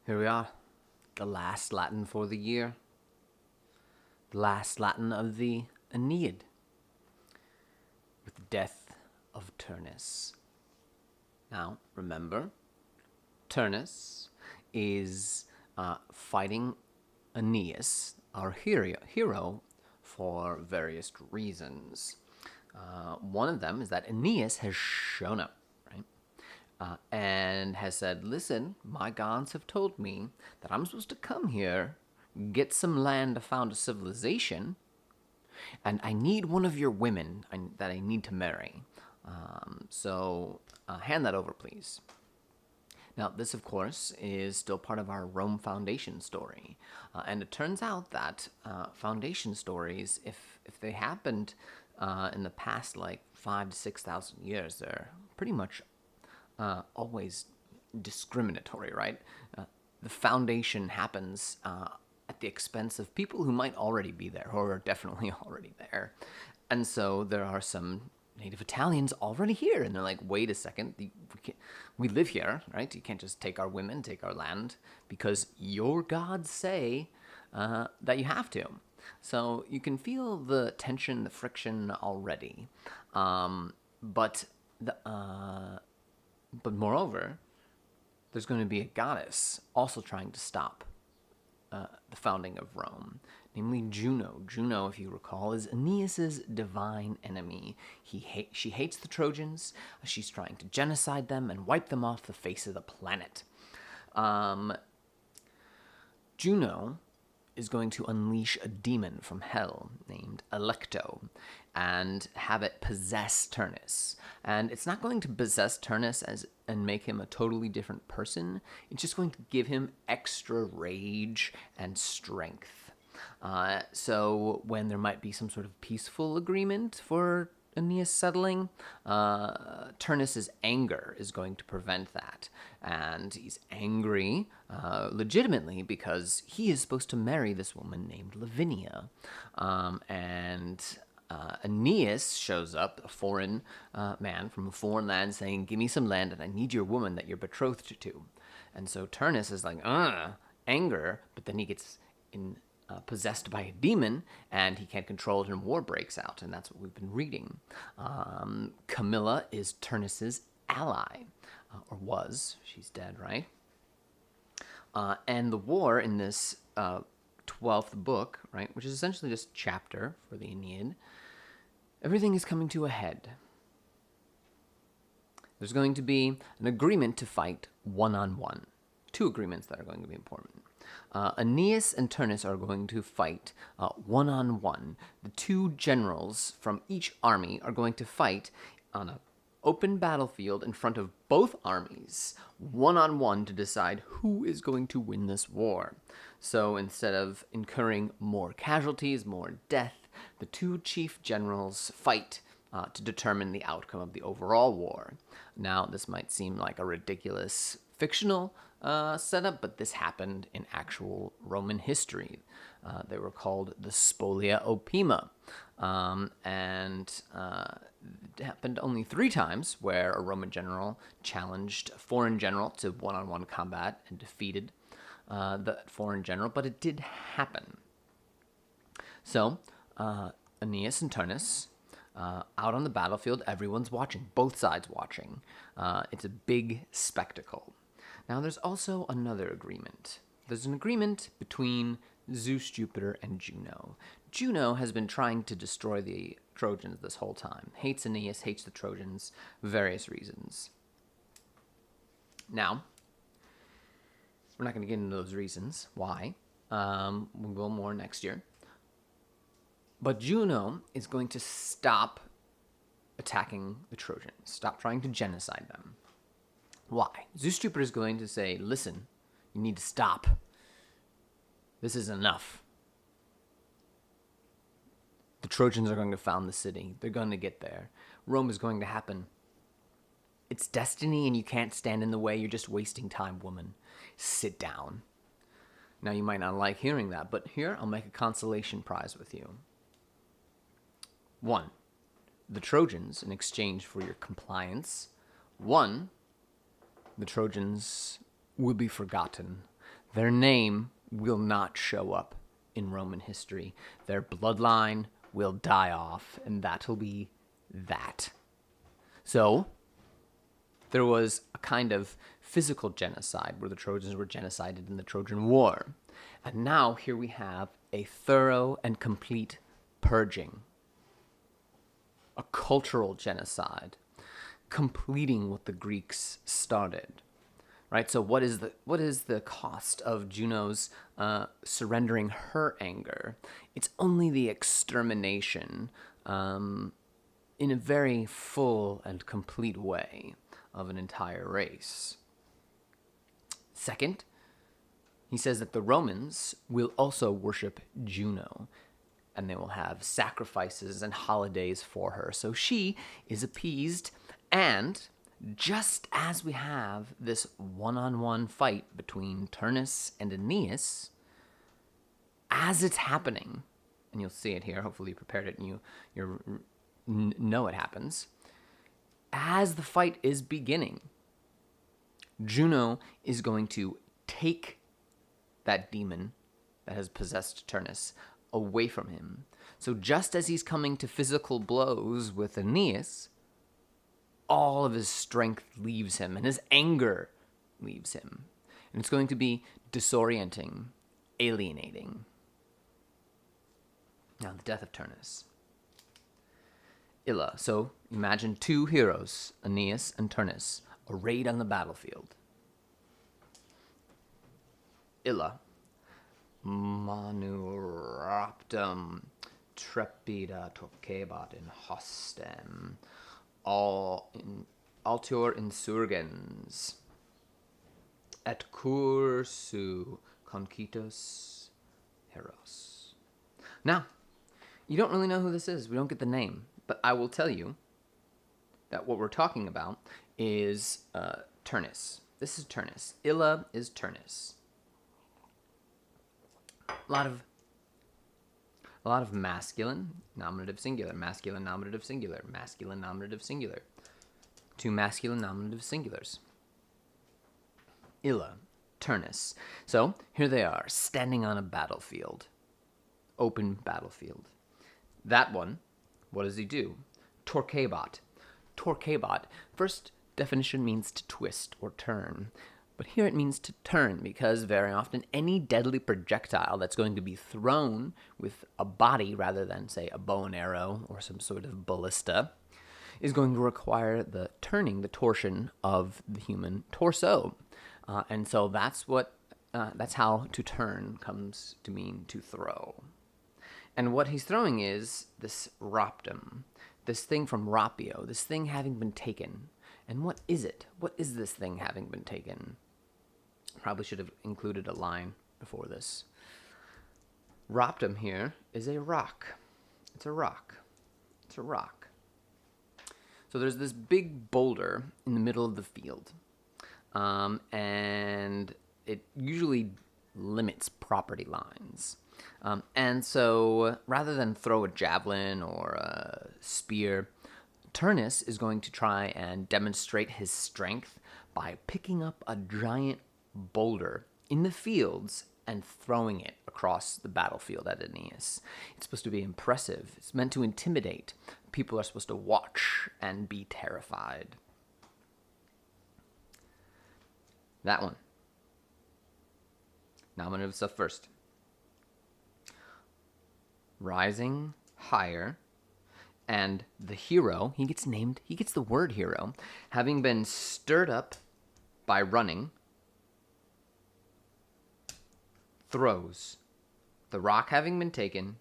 Here we are, the last Latin for the year, the last Latin of the Aeneid, with the death of Turnus. Now, remember, Turnus is fighting Aeneas, our hero, for various reasons. One of them is that Aeneas has shown up, right? And has said, listen, my gods have told me that I'm supposed to come here, get some land to found a civilization, and I need one of your women that I need to marry. So hand that over, please. Now, this, of course, is still part of our Rome Foundation story. And it turns out that foundation stories, if they happened in the past, like 5,000 to 6,000 years, they're pretty much always discriminatory, right? The foundation happens at the expense of people who might already be there, or are definitely already there. And so there are some native Italians already here, and they're like, wait a second, we live here, right? You can't just take our women, take our land, because your gods say that you have to. So you can feel the tension, the friction already. But moreover, there's going to be a goddess also trying to stop the founding of Rome, namely Juno. Juno, if you recall, is Aeneas's divine enemy. She hates the Trojans. She's trying to genocide them and wipe them off the face of the planet. Juno is going to unleash a demon from hell named Alecto and have it possess Turnus. And it's not going to possess Turnus and make him a totally different person. It's just going to give him extra rage and strength. So when there might be some sort of peaceful agreement for Aeneas settling, Turnus's anger is going to prevent that. And he's angry legitimately because he is supposed to marry this woman named Lavinia. Aeneas shows up, a foreign man from a foreign land, saying, give me some land and I need your woman that you're betrothed to. And so Turnus is like, anger, but then he gets possessed by a demon, and he can't control it, and war breaks out, and that's what we've been reading. Camilla is Turnus's ally, or was. She's dead, right? And the war in this 12th book, right, which is essentially just chapter for the Aeneid, everything is coming to a head. There's going to be an agreement to fight one-on-one. Two agreements that are going to be important. Aeneas and Turnus are going to fight one-on-one. The two generals from each army are going to fight on an open battlefield in front of both armies, one-on-one, to decide who is going to win this war. So instead of incurring more casualties, more death, the two chief generals fight to determine the outcome of the overall war. Now, this might seem like a ridiculous fictional setup, but this happened in actual Roman history. They were called the Spolia Opima, and it happened only 3 times, where a Roman general challenged a foreign general to one-on-one combat and defeated the foreign general, but it did happen. So Aeneas and Turnus, out on the battlefield, everyone's watching, both sides watching. It's a big spectacle. Now, there's also another agreement. There's an agreement between Zeus, Jupiter, and Juno. Juno has been trying to destroy the Trojans this whole time. Hates Aeneas, hates the Trojans, various reasons. Now, we're not going to get into those reasons. Why? We'll go more next year. But Juno is going to stop attacking the Trojans, stop trying to genocide them. Why? Zeus Jupiter is going to say, listen, you need to stop. This is enough. The Trojans are going to found the city. They're going to get there. Rome is going to happen. It's destiny, and you can't stand in the way. You're just wasting time, woman. Sit down. Now, you might not like hearing that, but here, I'll make a consolation prize with you. 1, the Trojans, in exchange for your compliance. 1, the Trojans will be forgotten. Their name will not show up in Roman history. Their bloodline will die off, and that'll be that. So, there was a kind of physical genocide where the Trojans were genocided in the Trojan War. And now here we have a thorough and complete purging. A cultural genocide, completing what the Greeks started. Right? So what is the cost of Juno's surrendering her anger? It's only the extermination in a very full and complete way of an entire race. Second, he says that the Romans will also worship Juno, and they will have sacrifices and holidays for her. So she is appeased, and just as we have this one-on-one fight between Turnus and Aeneas, as it's happening, and you'll see it here, hopefully you prepared it and you know it happens, as the fight is beginning, Juno is going to take that demon that has possessed Turnus away from him. So just as he's coming to physical blows with Aeneas, all of his strength leaves him and his anger leaves him. And it's going to be disorienting, alienating. Now, the death of Turnus. Illa. So imagine two heroes, Aeneas and Turnus, arrayed on the battlefield. Illa. Manu raptum trepida torquebat in hostem. All in altior insurgens et cursu conquitos heros. Now, you don't really know who this is. We don't get the name. But I will tell you that what we're talking about is Turnus. This is Turnus. Illa is Turnus. A lot of masculine, nominative, singular, masculine, nominative, singular, masculine, nominative, singular. Two masculine nominative singulars. Illa, Turnus. So here they are, standing on a battlefield. Open battlefield. That one, what does he do? Torquebat. Torquebat, first definition means to twist or turn. But here it means to turn because very often any deadly projectile that's going to be thrown with a body rather than, say, a bow and arrow or some sort of ballista is going to require the turning, the torsion of the human torso. And so that's how to turn comes to mean to throw. And what he's throwing is this raptum, this thing from rapio, this thing having been taken. And what is it? What is this thing having been taken? Probably should have included a line before this. Raptum here is a rock. It's a rock. It's a rock. So there's this big boulder in the middle of the field. And it usually limits property lines. And so rather than throw a javelin or a spear, Turnus is going to try and demonstrate his strength by picking up a giant boulder in the fields and throwing it across the battlefield at Aeneas. It's supposed to be impressive. It's meant to intimidate. People are supposed to watch and be terrified. That one. Nominative stuff first. Rising higher, and the hero, he gets the word hero, having been stirred up by running, throws, the rock having been taken,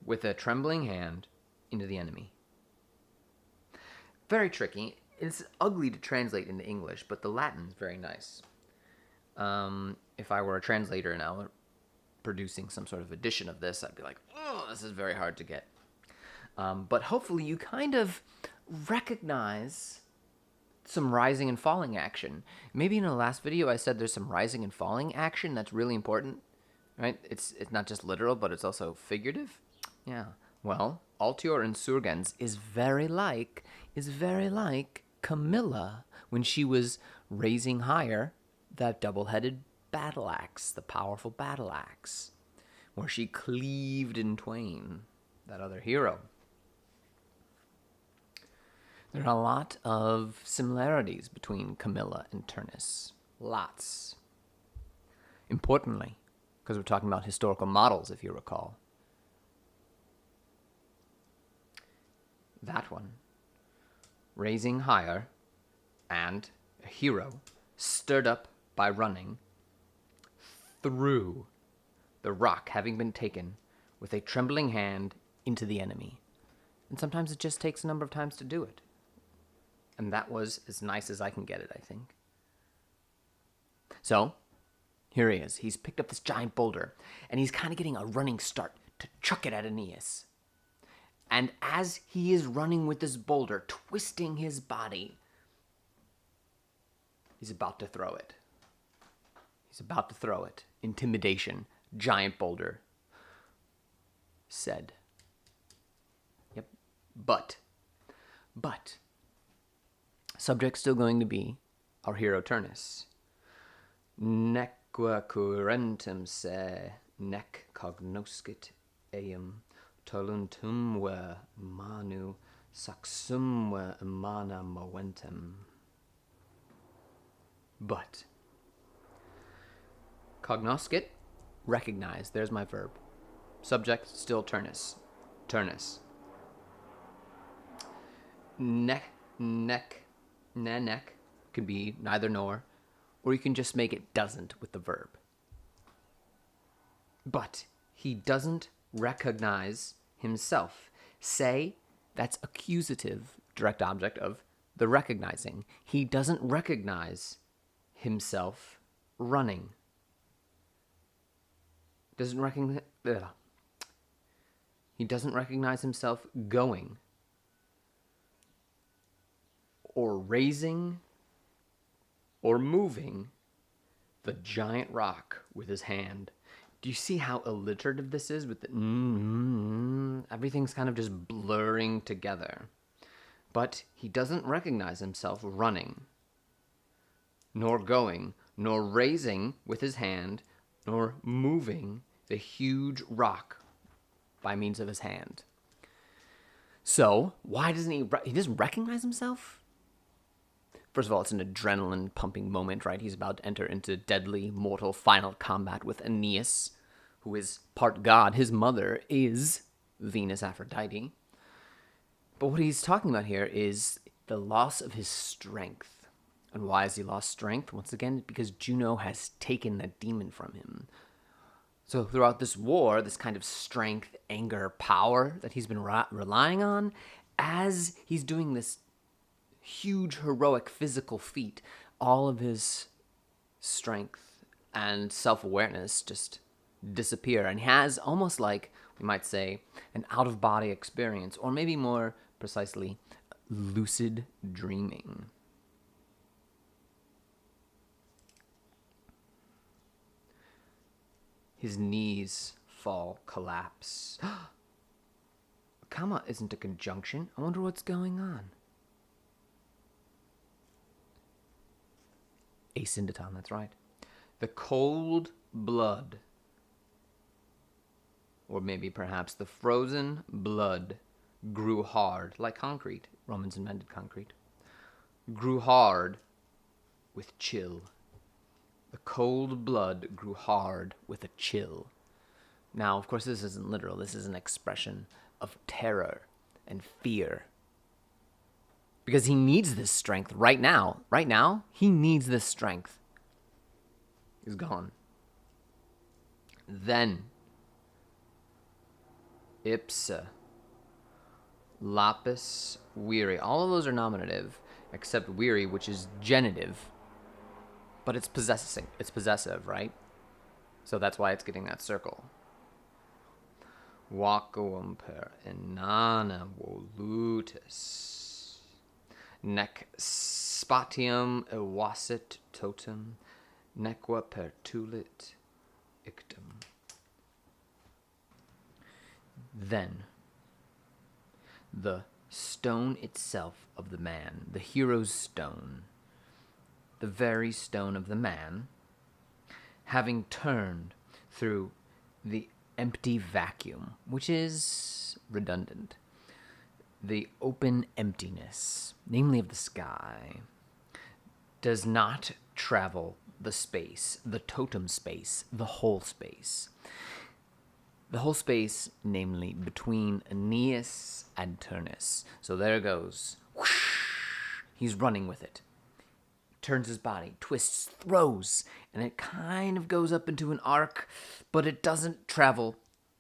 with a trembling hand, into the enemy. Very tricky. It's ugly to translate into English, but the Latin is very nice. If I were a translator now, producing some sort of edition of this, I'd be like, oh, this is very hard to get. But hopefully you kind of recognize some rising and falling action. Maybe in the last video I said there's some rising and falling action that's really important, right? It's not just literal, but it's also figurative. Yeah. Well, Altior Insurgens is very like Camilla when she was raising higher that double-headed battle axe, the powerful battle axe, where she cleaved in twain that other hero. There are a lot of similarities between Camilla and Turnus. Lots. Importantly, because we're talking about historical models, if you recall. That one, raising higher, and a hero stirred up by running through the rock having been taken with a trembling hand into the enemy. And sometimes it just takes a number of times to do it. And that was as nice as I can get it, I think. So, here he is. He's picked up this giant boulder, and he's kind of getting a running start to chuck it at Aeneas. And as he is running with this boulder, twisting his body, he's about to throw it. He's about to throw it. Intimidation. Giant boulder. Said. Yep. But. Subject still going to be our hero Turnus. Neque curentem se, nec cognoscit eum, toluntumve manu saxumve mana moventem. But. Cognoscit, recognize. There's my verb. Subject, still Turnus. Turnus. Neck could be neither nor, or you can just make it doesn't with the verb. But he doesn't recognize himself. Say, that's accusative, direct object of the recognizing. He doesn't recognize himself running. He doesn't recognize himself going, or raising, or moving the giant rock with his hand. Do you see how alliterative this is with the everything's kind of just blurring together. But he doesn't recognize himself running, nor going, nor raising with his hand, nor moving the huge rock by means of his hand. So, why doesn't he doesn't recognize himself? First of all, it's an adrenaline-pumping moment, right? He's about to enter into deadly, mortal, final combat with Aeneas, who is part god. His mother is Venus Aphrodite. But what he's talking about here is the loss of his strength. And why has he lost strength? Once again, because Juno has taken that demon from him. So throughout this war, this kind of strength, anger, power that he's been relying on, as he's doing this huge, heroic physical feat, all of his strength and self-awareness just disappear, and he has almost like, we might say, an out-of-body experience, or maybe more precisely, lucid dreaming. His knees fall, collapse. Comma isn't a conjunction. I wonder what's going on. Asyndeton, that's right. The cold blood, or maybe perhaps the frozen blood, grew hard, like concrete. Romans invented concrete. Grew hard with chill. The cold blood grew hard with a chill. Now, of course, this isn't literal. This is an expression of terror and fear. Because he needs this strength right now. Right now, he needs this strength. He's gone. Then, ipsa, lapis, weary. All of those are nominative, except weary, which is genitive. But it's possessing. It's possessive, right? So that's why it's getting that circle. Vacuum per inana volutus. Nec spatium evasit totem. Nequa pertulit ictum. Then, the stone itself of the man, the hero's stone, the very stone of the man, having turned through the empty vacuum, which is redundant, the open emptiness, namely of the sky, does not travel the space, the totem space, the whole space. The whole space, namely between Aeneas and Turnus. So there goes. Whoosh! He's running with it. Turns his body, twists, throws, and it kind of goes up into an arc, but it doesn't travel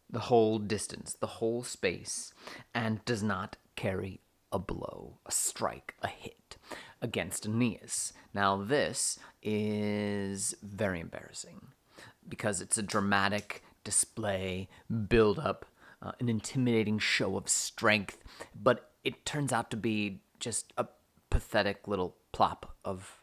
the whole distance, the whole space, and does not carry a blow, a strike, a hit against Aeneas. Now this is very embarrassing because it's a dramatic display, build up, an intimidating show of strength, but it turns out to be just a pathetic little plop of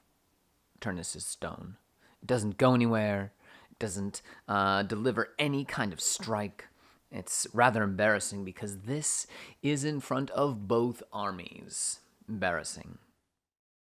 Turnus's stone. It doesn't go anywhere. It doesn't deliver any kind of strike. It's rather embarrassing because this is in front of both armies. Embarrassing.